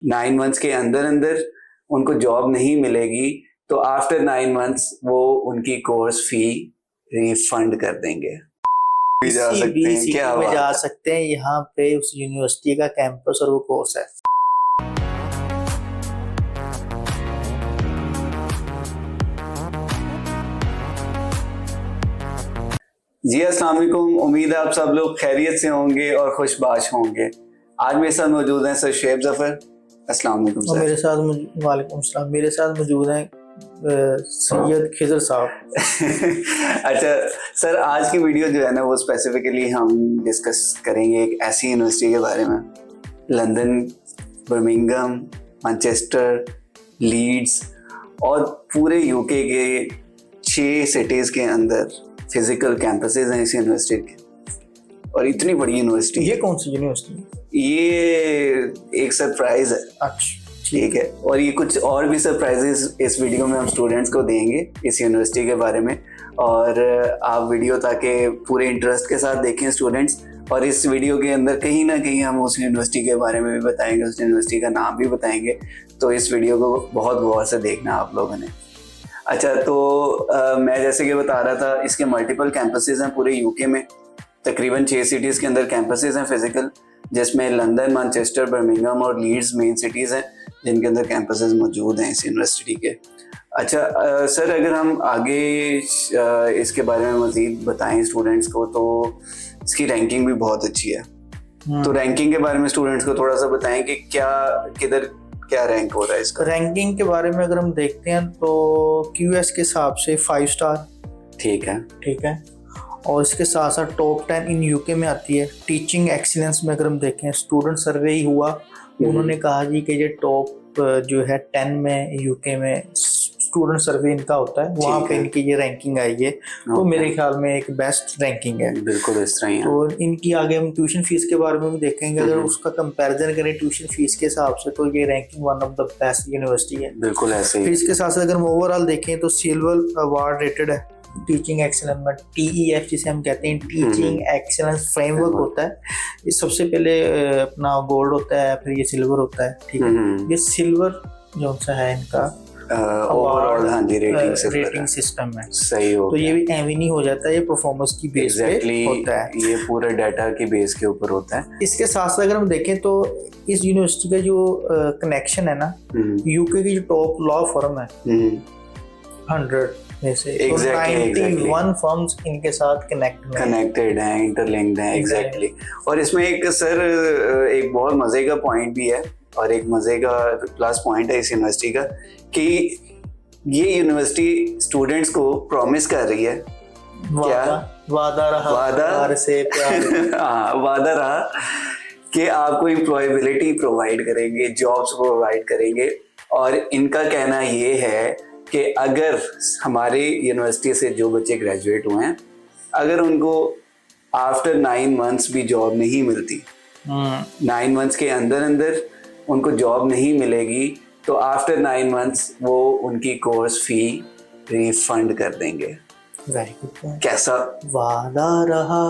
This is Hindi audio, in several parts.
9 मंथ्स के अंदर अंदर उनको जॉब नहीं मिलेगी तो आफ्टर 9 मंथ्स वो उनकी कोर्स फी रिफंड कर देंगे। भी जा किसी सकते भी हैं, सिटी क्या में बात जा है। सकते हैं, यहाँ पे उस यूनिवर्सिटी का कैंपस और वो कोर्स है। जी अस्सलाम वालेकुम, उम्मीद है आप सब लोग खैरियत से होंगे और खुशबाश होंगे। आज मेरे साथ मौजूद हैं सर शुएब जफर। अस्सलाम वालेकुम और सर। मेरे साथ वालेकुम सलाम, मेरे साथ मौजूद हैं सैयद खिजर साहब। अच्छा सर, आज की वीडियो जो है ना वो स्पेसिफिकली हम डिस्कस करेंगे एक ऐसी यूनिवर्सिटी के बारे में, लंदन, बर्मिंघम, मैनचेस्टर, लीड्स और पूरे यूके के 6 सिटीज़ के अंदर फिजिकल कैंपसेस हैं इस यूनिवर्सिटी के। और इतनी बड़ी यूनिवर्सिटी ये कौन सी यूनिवर्सिटी है? ये एक सरप्राइज है। अच्छा, ठीक है, और ये कुछ और भी सरप्राइजेस इस वीडियो में हम स्टूडेंट्स को देंगे इस यूनिवर्सिटी के बारे में। और आप वीडियो ताकि पूरे इंटरेस्ट के साथ देखें स्टूडेंट्स, और इस वीडियो के अंदर कहीं ना कहीं हम उस यूनिवर्सिटी के बारे में भी बताएंगे, उस यूनिवर्सिटी का नाम भी बताएंगे। तो इस वीडियो को बहुत गौर से देखना आप लोगों ने। अच्छा, तो मैं जैसे कि बता रहा था, इसके मल्टीपल कैंपसेस हैं पूरे यूके में। तकरीबन 6 सिटीज़ के अंदर कैंपसेस हैं फिजिकल, जिसमें लंदन, मैनचेस्टर, बर्मिंघम और लीड्स मेन सिटीज़ हैं जिनके अंदर कैंपसेस मौजूद हैं इस यूनिवर्सिटी के। अच्छा सर, अगर हम आगे इसके बारे में मज़ीद बताएं स्टूडेंट्स को, तो इसकी रैंकिंग भी बहुत अच्छी है। तो रैंकिंग के बारे में स्टूडेंट्स को थोड़ा सा बताएं कि किधर क्या रैंक हो रहा है इसका। रैंकिंग के बारे में अगर हम देखते हैं तो क्यूएस के हिसाब से 5 स्टार। ठीक है। और इसके साथ साथ टॉप 10 इन यूके में आती है। टीचिंग एक्सीलेंस में अगर हम देखें, स्टूडेंट सर्वे ही हुआ, उन्होंने कहा जी कि ये टॉप जो है 10 में यूके में स्टूडेंट सर्वे इनका होता है, वहाँ पे इनकी ये रैंकिंग आई है। तो मेरे ख्याल में एक बेस्ट रैंकिंग है। बिल्कुल इस तरह ही है। तो इनकी आगे हम ट्यूशन फीस के बारे में भी देखेंगे। अगर उसका कंपैरिजन करें ट्यूशन फीस के हिसाब से, तो ये ranking one of the best university है। बिल्कुल ऐसे ही। फिर इसके साथ साथ अगर हम ओवरऑल देखें तो सिल्वर अवार्ड रेटेड है टीचिंग एक्सीलेंस में। TEF जिसे हम कहते हैं, टीचिंग एक्सीलेंस फ्रेमवर्क होता है। ये सबसे पहले अपना गोल्ड होता है, फिर ये सिल्वर होता है। ठीक है, ये सिल्वर जो सा है इनका ओवरऑल हाँ जी रेटिंग सिस्टम है। सही हो। तो ये भी एम नहीं हो जाता है, ये परफॉर्मेंस की बेस पे होता है। ये पूरे डाटा की बेस के ऊपर होता है। इसके साथ साथ अगर हम देखें तो इस यूनिवर्सिटी का जो कनेक्शन है ना, यूके की जो टॉप लॉ फर्म है 100 में से 91 फर्म्स इनके साथ कनेक्टेड हैं, इंटरलिंक्ड हैं। एग्जैक्टली। और इसमें एक सर एक बहुत मजे का पॉइंट भी है, और एक मजे का प्लस पॉइंट है इस यूनिवर्सिटी का, कि ये यूनिवर्सिटी स्टूडेंट्स को प्रॉमिस कर रही है, वादा रहा कि आपको एम्प्लॉयबिलिटी प्रोवाइड करेंगे, जॉब्स प्रोवाइड करेंगे। और इनका कहना ये है कि अगर हमारे यूनिवर्सिटी से जो बच्चे ग्रेजुएट हुए हैं, अगर उनको आफ्टर 9 मंथ्स भी जॉब नहीं मिलती, 9 मंथ्स के अंदर अंदर उनको जॉब नहीं मिलेगी, तो आफ्टर 9 मंथ्स वो उनकी कोर्स फी रिफंड कर देंगे। कैसा वादा रहा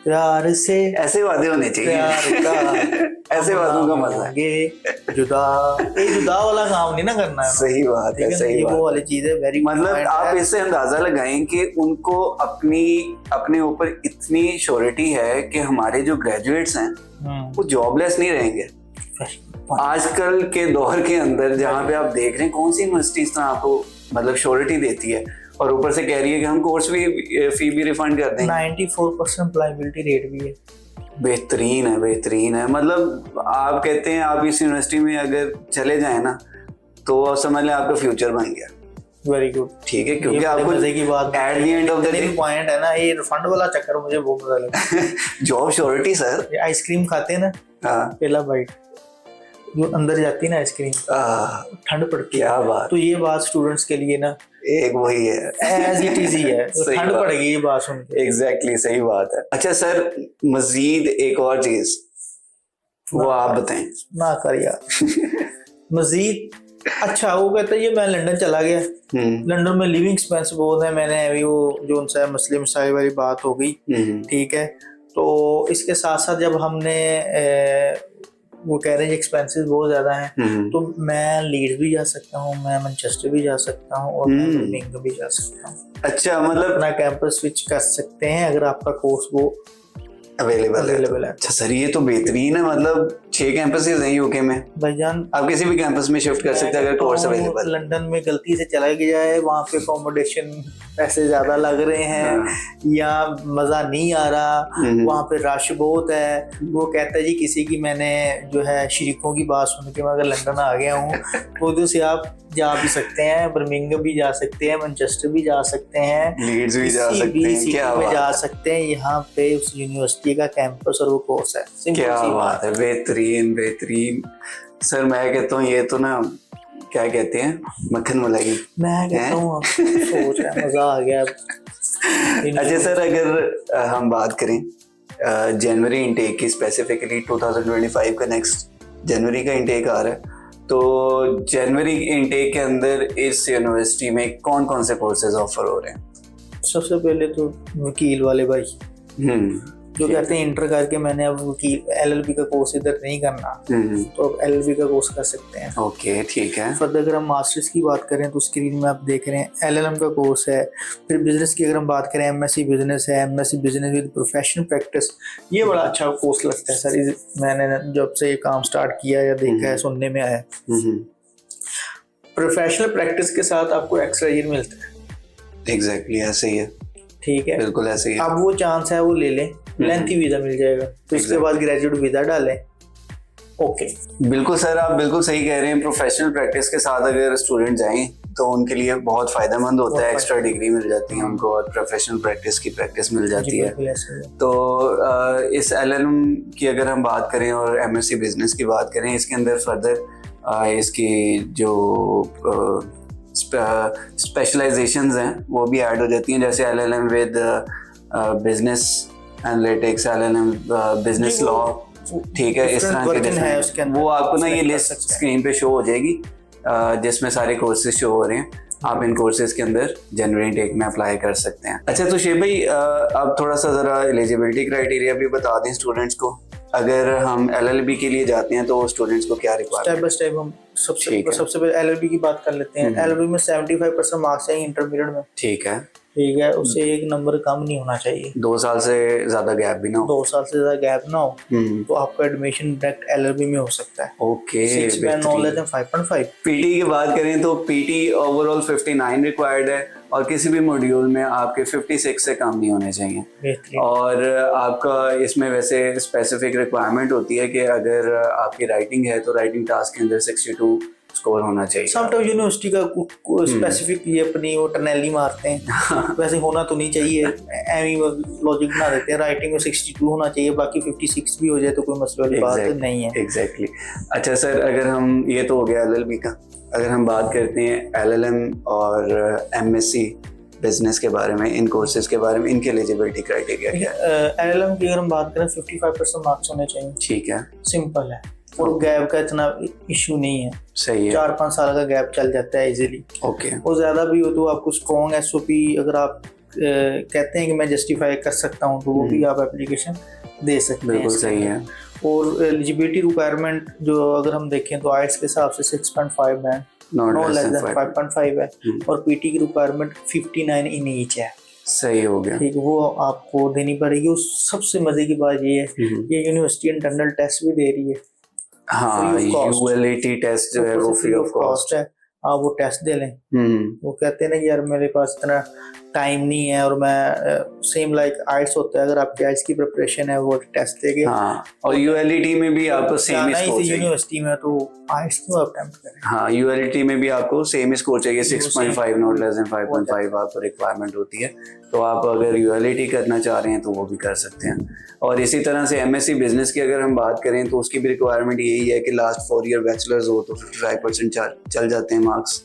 प्यार से, ऐसे वादे होने चाहिए। ऐसे वादों का मजा है। जुदा वाला काम नहीं ना करना है। सही बात है, सही बात। वो वाली चीज है वेरी, मतलब आप इससे अंदाजा लगाएं कि उनको अपने ऊपर इतनी श्योरिटी है कि हमारे जो ग्रेजुएट्स हैं वो जॉबलेस नहीं रहेंगे। आजकल के दौर के अंदर जहाँ पे आप देख रहे हैं, कौन सी यूनिवर्सिटी इस तरह आपको मतलब श्योरिटी देती है और ऊपर से कह रही है कि हम कोर्स भी फी भी रिफंड कर देंगे। 94% एम्प्लॉयबिलिटी रेट भी है। बेहतरीन है। मतलब आप कहते हैं आप इस यूनिवर्सिटी में अगर चले जाएं ना, तो समझ लें आपका फ्यूचर बन गया। Very good. ठीक है, क्योंकि आपको मजे की बात at the end of the day point है ना, ये रिफंड वाला चक्कर मुझे बहुत मजा लगा। Job surety sir. आइसक्रीम खाते हैं ना, पहला बाइट जो अंदर जाती है ना आइसक्रीम, ठंड पड़ती है। क्या बात। तो ये बात स्टूडेंट्स के लिए ना एक वही है, एज इट इज ही है। ठंड पड़ेगी ये बात सुन के। एग्जैक्टली सही बात है। अच्छा सर, मजीद एक और चीज वो आप बताएं ना कर यार। मजीद अच्छा, वो कहता है ये मैं लंदन चला गया, लंदन में लिविंग एक्सपेंस बहुत है। मैंने अभी वो जो उनसे मुस्लिम मसाइल वाली बात हो गई, ठीक है। तो इसके साथ साथ जब हमने वो कह रहे हैं एक्सपेंसेस बहुत ज़्यादा हैं, तो मैं लीड्स भी जा सकता हूँ, मैं मैनचेस्टर भी जा सकता हूँ और मैं बर्मिंघम भी जा सकता हूँ। अच्छा, मतलब अपना कैंपस स्विच कर सकते हैं अगर आपका कोर्स वो अवेलेबल है। अच्छा सर, ये तो बेहतरीन है। मतलब 6 कैंपसेस हैं यूके में भाईजान। आप किसी भी कैंपस में शिफ्ट कर सकते हैं अगर कोर्स अवेलेबल। लंदन में गलती से चला गया है, वहाँ पे अकोमोडेशन पैसे ज्यादा लग रहे हैं या मजा नहीं आ रहा, वहाँ पे रश बहुत है, वो कहता है जी किसी की मैंने जो है शरीकों की बात सुन के मैं अगर लंदन आ गया हूँ, तो उधर से आप जा भी सकते हैं, बर्मिंघम भी जा सकते हैं, मैनचेस्टर भी जा सकते हैं, लीड्स भी जा सकते हैं, क्या में जा सकते हैं। यहाँ पे उस यूनिवर्सिटी का कैंपस और वो कोर्स है। क्या बात है, बेहतरीन बेहतरीन। सर मैं कहता हूँ ये तो ना क्या कहते हैं, मक्खन मलाई। मैं कहता हूँ सोच रहा, मजा आ गया। अच्छा सर, अगर हम बात करें जनवरी इनटेक की, स्पेसिफिकली 2025 का नेक्स्ट जनवरी का इनटेक आ रहा है, तो जनवरी इनटेक के अंदर इस यूनिवर्सिटी में कौन कौन से कोर्सेज ऑफर हो रहे हैं? सबसे पहले तो वकील वाले भाई जो कहते हैं इंटर करके मैंने अब वकील एलएलबी का कोर्स इधर नहीं करना, तो अब एलएलबी का कोर्स कर सकते हैं। ओके ठीक है। फर्दर अगर हम मास्टर्स की बात करें तो स्क्रीन में आप देख रहे हैं एलएलएम का कोर्स है। फिर बिजनेस की अगर हम बात करें, एमएससी बिजनेस है, MSc business with professional practice. ये बड़ा अच्छा कोर्स लगता है सर, मैंने जब से ये काम स्टार्ट किया या देखा है, सुनने में आया। प्रोफेशनल प्रैक्टिस के साथ आपको एक्स्ट्रा ईयर मिलता है। एग्जैक्टली ऐसे ही है, ठीक है, बिल्कुल ऐसे ही है। अब वो चांस है वो ले लें, लेंथी वीजा मिल जाएगा, तो इसके बाद ग्रेजुएट वीजा डालें। ओके बिल्कुल सर, आप बिल्कुल सही कह रहे हैं। प्रोफेशनल प्रैक्टिस के साथ अगर स्टूडेंट जाएं तो उनके लिए बहुत फायदेमंद होता है, एक्स्ट्रा डिग्री मिल जाती है उनको और प्रोफेशनल प्रैक्टिस की प्रैक्टिस मिल जाती है। तो इस एलएलएम की अगर हम बात करें और एमएससी बिजनेस की बात करें, इसके अंदर फर्दर इसकी जो स्पेशलाइजेशंस हैं वो भी ऐड हो जाती हैं, जैसे LLM with business analytics, LLM business law, ठीक है, इस तरह के डिफरेंट। वो आपको ना ये लिस्ट स्क्रीन पे शो हो जाएगी जिसमें सारे कोर्सेज शो हो रहे हैं। आप इन कोर्सेज के अंदर जनवरी इनटेक में अप्लाई कर सकते हैं। अच्छा तो शेब भाई, आप थोड़ा सा ज़रा एलिजिबिलिटी क्राइटेरिया भी बता दें स्टूडेंट्स को। अगर हम एलएलबी के लिए जाते हैं तो स्टूडेंट्स को क्या रिक्वायरमेंट? स्टेप बाय स्टेप हम सबसे पहले एलएलबी की बात कर लेते हैं। एलएलबी में 75% मार्क्स चाहिए इंटरमीडिएट में, ठीक है, ठीक है, उससे 1 नंबर कम नहीं होना चाहिए। 2 साल से ज्यादा गैप भी ना हो। 2 साल से ज्यादा गैप ना हो तो आपका एडमिशन डायरेक्ट एलएलबी में हो सकता है। ओके, 6 में नो लेस देन 5.5। पीटी की बात करें तो पीटी ओवरऑल 59 रिक्वायर्ड है और किसी भी मॉड्यूल में आपके 56 से कम नहीं होने चाहिए। और आपका इसमें वैसे स्पेसिफिक रिक्वायरमेंट होती है कि अगर आपकी राइटिंग है तो राइटिंग टास्क के अंदर 62 स्कोर होना चाहिए। समटाइम यूनिवर्सिटी का स्पेसिफिक ये अपनी वो टर्नेली मारते हैं, वैसे होना तो नहीं चाहिए, एमी लॉजिक बना देते हैं, राइटिंग में 62 होना चाहिए, बाकी 56 भी हो जाए तो कोई मसला वाली बात नहीं है। एग्जैक्टली। अच्छा सर, अगर हम, ये तो हो गया एलएलबी का, अगर हम बात करते हैं एलएलएम और एमएससी बिजनेस के बारे में, इन कोर्सेज के बारे में, इनके एलिजिबिलिटी क्राइटेरिया क्या है? एलएलएम की अगर हम बात करें 55% मार्क्स होने चाहिए, ठीक है, सिंपल है, और गैप का इतना इशू नहीं है, सही है, 4-5 साल का गैप चल जाता है इजीली। ओके, और ज्यादा भी हो तो आपको स्ट्रॉन्ग एसओपी अगर आप कहते हैं कि मैं जस्टिफाई कर सकता हूँ तो वो भी आप एप्लीकेशन दे सकते हैं। बिल्कुल सही है। और एलिजिबिलिटी रिक्वायरमेंट जो अगर हम देखें तो आइट्स के हिसाब से 6.5 है, नो लेस देन 5.5 है, और पीटी की रिक्वायरमेंट 59 इन ईच है। सही हो गया, ठीक, वो आपको देनी पड़ेगी। और सबसे मजे की बात ये है, ये यूनिवर्सिटी इंटरनल टेस्ट भी दे रही है। हाँ, यूएलईटी टेस्ट जो है वो फ्री ऑफ कॉस्ट है, आप वो टेस्ट दे लें। वो कहते हैं ना यार मेरे पास इतना टाइम नहीं है, और मैं सेम लाइक आइट्स होता है, अगर आपके आइट्स की प्रिपरेशन है वो टेस्ट देंगे। हाँ, और यूएलईटी में भी आपको सेम ही स्कोर चाहिए। यूनिवर्सिटी में तो आइट्स तो आप अटेम्प्ट करें। हाँ, यूएलईटी में भी आपको सेम ही स्कोर चाहिए, 6.5 नॉट लेस देन 5.5 आपको रिक्वायरमेंट होती है। तो आप अगर यूएलईटी करना चाह रहे हैं तो वो भी कर सकते हैं। और इसी तरह से एमएससी बिजनेस की अगर हम बात करें तो उसकी भी रिक्वायरमेंट यही है कि लास्ट 4 ईयर बैचलर्स हो तो 55% चल जाते हैं मार्क्स।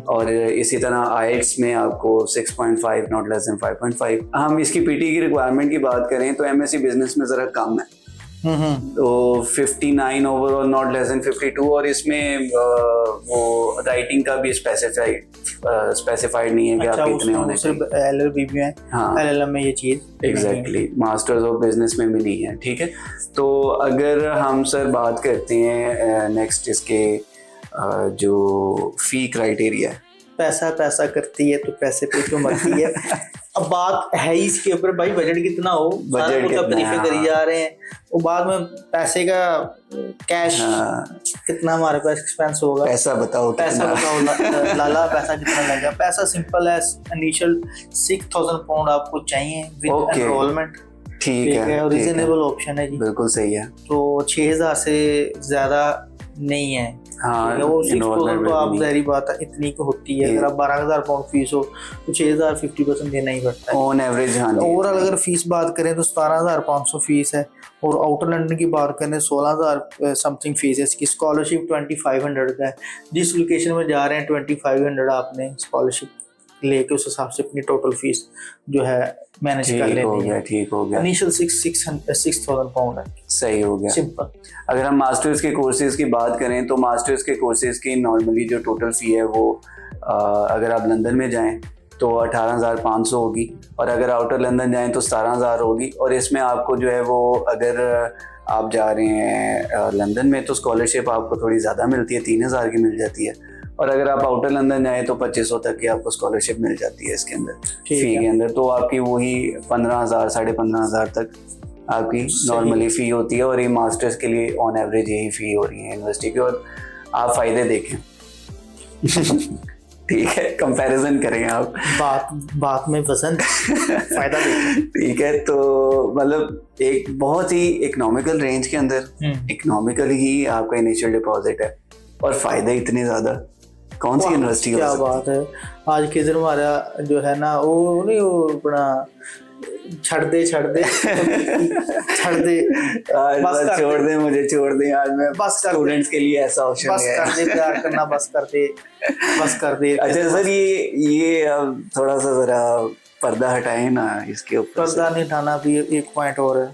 और इसी तरह आईएल्ट्स में आपको 6.5 नॉट लेस देन 5.5। हम इसकी पीटी की रिक्वायरमेंट की बात करें तो एमएससी बिजनेस में ज़रा कम है, तो 59 ओवरऑल, नॉट लेस देन 52, और इसमें वो राइटिंग का भी स्पेसिफाइड नहीं है कि आप कितने होने चाहिए। LLB में है, हाँ, LLM में ये चीज एग्जैक्टली, मास्टर्स ऑफ बिजनेस में भी नहीं है। ठीक है, तो अगर हम सर बात करते हैं नेक्स्ट इसके जो फी क्राइटेरिया है। पैसा पैसा करती है तो पैसे पे क्यों मरती है। अब बात है ही इसके ऊपर भाई, बजट कितना हो, बजट कितना तरीके करी जा रहे हैं, वो बाद में पैसे का कैश कितना हमारे पास एक्सपेंस होगा, पैसा बताओ लाला पैसा कितना लगेगा। पैसा सिंपल है, इनिशियल 6,000 पाउंड आपको चाहिए विद एनरोलमेंट। ठीक है, और रीजनेबल ऑप्शन है जी, बिल्कुल सही है। तो 6,000 से ज्यादा नहीं है। हाँ, वो 6,000 तो आप ज़ाहिर बात है इतनी को होती है। अगर आप 12,000 पाउंड फीस हो तो 6,000 50% देना ही पड़ता है ऑन एवरेज। हाँ, ओवरऑल अगर फीस बात करें तो 17,500 फीस है, और आउटर लंदन की बात करें 16,000 समथिंग फीस है इसकी। स्कॉलरशिप 2500 का है, जिस लोकेशन में जा रहे हैं 2500 आपने स्कॉलरशिप लेके उस हिसाब से अपनी टोटल फीस जो है मैनेज कर लेनी है। ठीक हो गया। इनिशियल 6,000 पाउंड है, सही हो गया, सिंपल। अगर हम मास्टर्स के कोर्सेज की बात करें तो मास्टर्स के कोर्सेज की नॉर्मली जो टोटल फी है वो अगर आप लंदन में जाएं तो 18,500 होगी, और अगर आउटर लंदन जाएं तो 17,000 होगी। और इसमें आपको जो है वो, अगर आप जा रहे हैं लंदन में तो स्कॉलरशिप आपको थोड़ी ज़्यादा मिलती है, 3,000 की मिल जाती है, और अगर आप आउटर लंदन जाएं तो 2500 तक की आपको स्कॉलरशिप मिल जाती है इसके अंदर, फी के अंदर। तो आपकी वही 15,000 15,500 तक आपकी नॉर्मली फ़ी होती है, और ये मास्टर्स के लिए ऑन एवरेज यही फ़ी हो रही है यूनिवर्सिटी की। और आप फ़ायदे देखें ठीक है, कंपैरिजन करें आप, बात में वजन फायदा देखें। ठीक है, तो मतलब एक बहुत ही इकोनॉमिकल रेंज के अंदर, इकोनॉमिकल ही आपका इनिशियल डिपॉजिट है, और फ़ायदे इतने ज़्यादा। कौन सी यूनिवर्सिटी? क्या बात है, आज के दिन हमारा जो है ना वो नहीं, वो अपना छड़ दे बस छोड़ दे, मुझे छोड़ दे, आज मैं बस स्टूडेंट्स के लिए ऐसा ऑप्शन है, बस कर दे, प्यार करना बस कर दे। अच्छा सर, ये अब थोड़ा सा जरा पर्दा हटाएं ना इसके ऊपर। पर्दा नहीं हटाना, भी एक पॉइंट और है।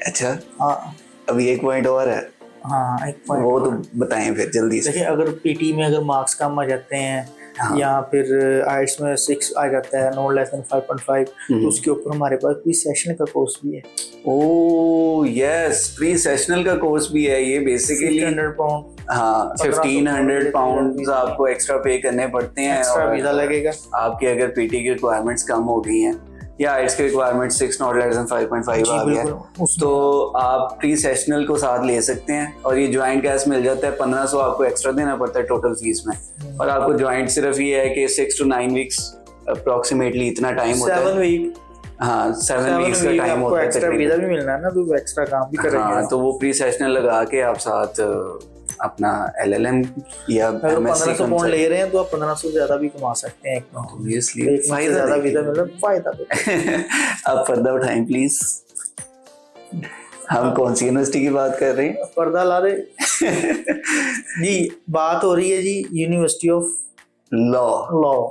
अच्छा, हाँ अभी एक पॉइंट और है। हाँ, एक पॉइंट वो तो बताएं फिर जल्दी से। देखिए, अगर पीटी में अगर मार्क्स कम आ जाते हैं, हाँ, या फिर आइट्स में 6 आ जाता है, नॉट लेस देन 5.5, तो उसके ऊपर हमारे पास प्री सेशनल का कोर्स भी है। ओह यस, प्री सेशनल का कोर्स भी है। ये बेसिकली 1,500 पाउंड, हाँ 1,500 पाउंड आपको एक्स्ट्रा पे करने पड़ते हैं, एक्स्ट्रा वीजा लगेगा। आपकी अगर पीटी की रिक्वायरमेंट्स कम हो गई हैं या आइट्स की रिक्वायरमेंट 6 नॉट लेस देन 5.5 आ गया, तो आप प्री सेशनल को साथ ले सकते हैं, और ये ज्वाइंट कैश मिल जाता है। 1,500 आपको एक्स्ट्रा देना पड़ता है टोटल फीस में, और आपको ज्वाइंट सिर्फ ये है कि 6 to 9 वीक्स अप्रोक्सीमेटली इतना टाइम होता है। 7 वीक, हाँ 7 वीक्स का टाइम होता है। एक्स्ट्रा वीजा भी मिलना है ना, तो एक्स्ट्रा काम भी करेंगे। हाँ, तो वो प्री सेशनल लगा के आप साथ अपना LLM या अगर 1,500 पाउंड ले रहे हैं तो आप 1,500 ज्यादा भी कमा सकते हैं। ऑब्वियसली फायदा वीजा मिल फायदा। आप पर्दा उठाएं प्लीज। हम कौन सी यूनिवर्सिटी की बात कर रहे हैं? पर्दा ला दे जी। बात हो रही है जी यूनिवर्सिटी ऑफ लॉ।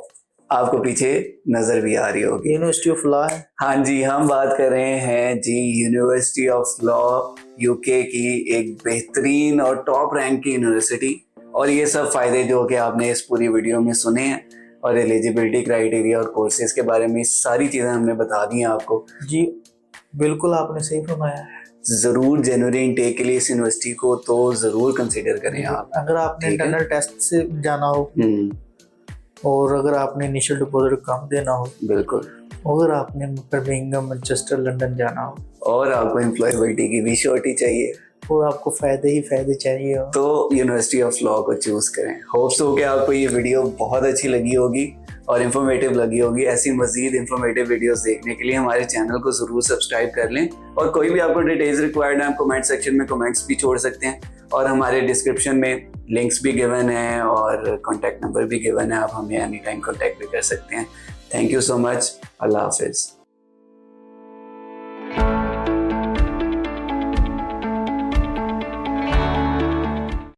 आपको पीछे नजर भी आ रही होगी, यूनिवर्सिटी ऑफ लॉ है। हाँ जी, हम बात कर रहे हैं जी यूनिवर्सिटी ऑफ लॉ, यूके की एक बेहतरीन और टॉप रैंक की यूनिवर्सिटी। और ये सब फायदे जो कि आपने इस पूरी वीडियो में सुने हैं, और एलिजिबिलिटी क्राइटेरिया और कोर्सेज के बारे में सारी चीजें हमने बता दी हैं आपको। जी बिल्कुल, आपने सही फरमाया। जरूर जनवरी इनटेक के लिए इस यूनिवर्सिटी को तो जरूर कंसीडर करें आप। अगर आपने इंटरनल टेस्ट से जाना हो, और अगर आपने इनिशियल डिपॉजिट कम देना हो, बिल्कुल, अगर आपने बर्मिंघम, मैनचेस्टर, लंदन जाना हो, और आपको एम्प्लॉयबिलिटी की भी श्योरिटी चाहिए, और आपको फायदे ही फायदे चाहिए हो, तो यूनिवर्सिटी ऑफ लॉ को चूज करें। होप्स हो कि आपको ये वीडियो बहुत अच्छी लगी होगी और इन्फॉर्मेटिव लगी होगी। ऐसी मजीद इन्फॉर्मेटिव वीडियोस देखने के लिए हमारे चैनल को जरूर सब्सक्राइब कर लें, और कोई भी आपको डिटेल्स रिक्वायर्ड है आप कमेंट सेक्शन में कमेंट्स भी छोड़ सकते हैं, और हमारे डिस्क्रिप्शन में लिंक्स भी गिवन है और कॉन्टैक्ट नंबर भी गिवन है, आप हमें एनी टाइम कॉन्टैक्ट भी कर सकते हैं। थैंक यू सो मच, अल्लाह हाफिज़।